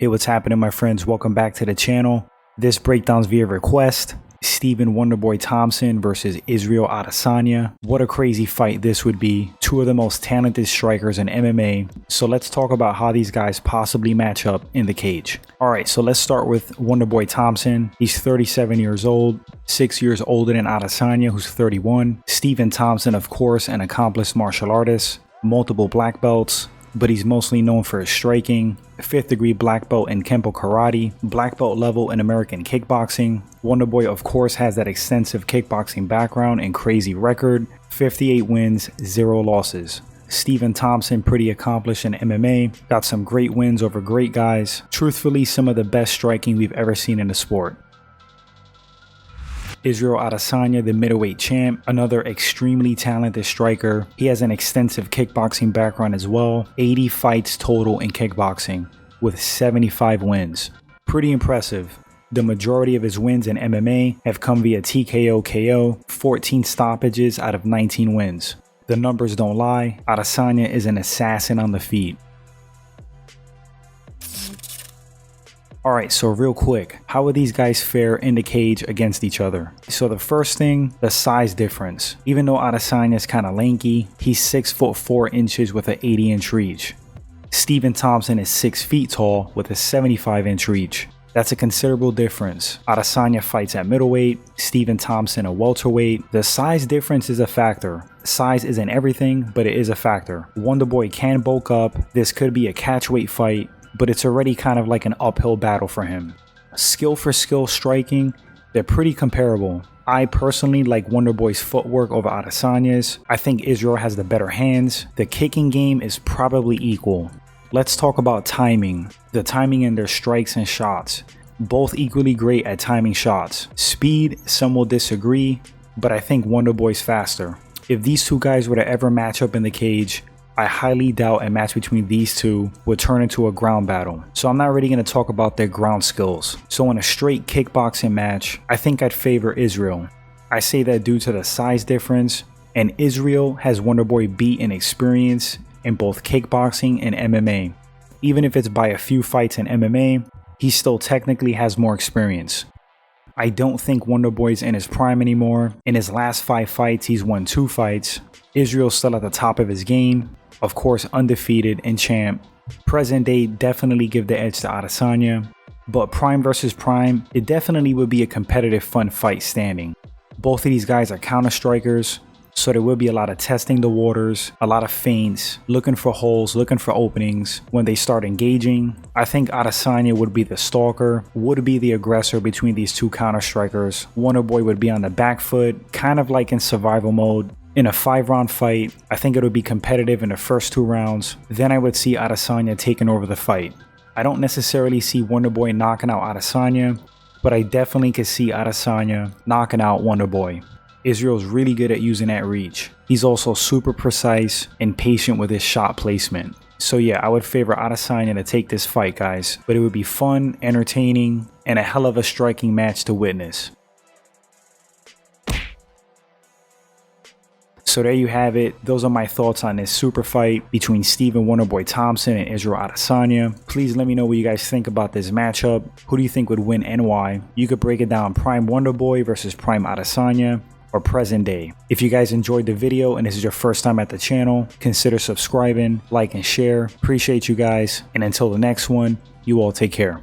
Hey, what's happening, my friends? Welcome back to the channel. This breakdown's via request. Stephen Wonderboy Thompson versus Israel Adesanya. What a crazy fight this would be. Two of the most talented strikers in MMA. So let's talk about how these guys possibly match up in the cage. Alright, so let's start with Wonderboy Thompson. He's 37 years old, 6 years older than Adesanya, who's 31. Stephen Thompson, of course, an accomplished martial artist, multiple black belts, but he's mostly known for his striking. 5th degree black belt in Kempo Karate, black belt level in American kickboxing. Wonderboy, of course, has that extensive kickboxing background and crazy record. 58 wins, 0 losses. Stephen Thompson, pretty accomplished in MMA, got some great wins over great guys. Truthfully, some of the best striking we've ever seen in the sport. Israel Adesanya, the middleweight champ, another extremely talented striker. He has an extensive kickboxing background as well. 80 fights total in kickboxing with 75 wins. Pretty impressive. The majority of his wins in MMA have come via TKO KO, 14 stoppages out of 19 wins. The numbers don't lie. Adesanya is an assassin on the feet. Alright, so real quick, how would these guys fare in the cage against each other? So the first thing, the size difference. Even though Adesanya is kind of lanky, he's 6 foot 4 inches with an 80-inch reach. Stephen Thompson is 6 feet tall with a 75-inch reach. That's a considerable difference. Adesanya fights at middleweight, Stephen Thompson a welterweight. The size difference is a factor. Size isn't everything, but it is a factor. Wonderboy can bulk up. This could be a catchweight fight, but it's already kind of like an uphill battle for him. Skill for skill striking, they're pretty comparable. I personally like Wonderboy's footwork over Adesanya's. I think Israel has the better hands. The kicking game is probably equal. Let's talk about timing. The timing in their strikes and shots. Both equally great at timing shots. Speed, some will disagree, but I think Wonderboy's faster. If these two guys were to ever match up in the cage, I highly doubt a match between these two would turn into a ground battle. So I'm not really going to talk about their ground skills. So in a straight kickboxing match, I think I'd favor Israel. I say that due to the size difference, and Israel has Wonderboy beat in experience in both kickboxing and MMA. Even if it's by a few fights in MMA, he still technically has more experience. I don't think Wonderboy's in his prime anymore. In his last 5 fights, he's won 2 fights. Israel's still at the top of his game. Of course, undefeated and champ. Present day definitely give the edge to Adesanya. But prime versus prime, it definitely would be a competitive fun fight standing. Both of these guys are counter strikers, so there will be a lot of testing the waters, a lot of feints, looking for holes, looking for openings. When they start engaging, I think Adesanya would be the stalker, would be the aggressor between these two counter strikers. Wonderboy would be on the back foot, kind of like in survival mode. In a 5-round fight, I think it would be competitive in the first 2 rounds. Then I would see Adesanya taking over the fight. I don't necessarily see Wonderboy knocking out Adesanya, but I definitely could see Adesanya knocking out Wonderboy. Israel's really good at using that reach. He's also super precise and patient with his shot placement. So yeah, I would favor Adesanya to take this fight, guys. But it would be fun, entertaining, and a hell of a striking match to witness. So there you have it. Those are my thoughts on this super fight between Stephen Wonderboy Thompson and Israel Adesanya. Please let me know what you guys think about this matchup. Who do you think would win and why? You could break it down prime Wonderboy versus prime Adesanya, or present day. If you guys enjoyed the video and this is your first time at the channel, consider subscribing, like, and share. Appreciate you guys. And until the next one, you all take care.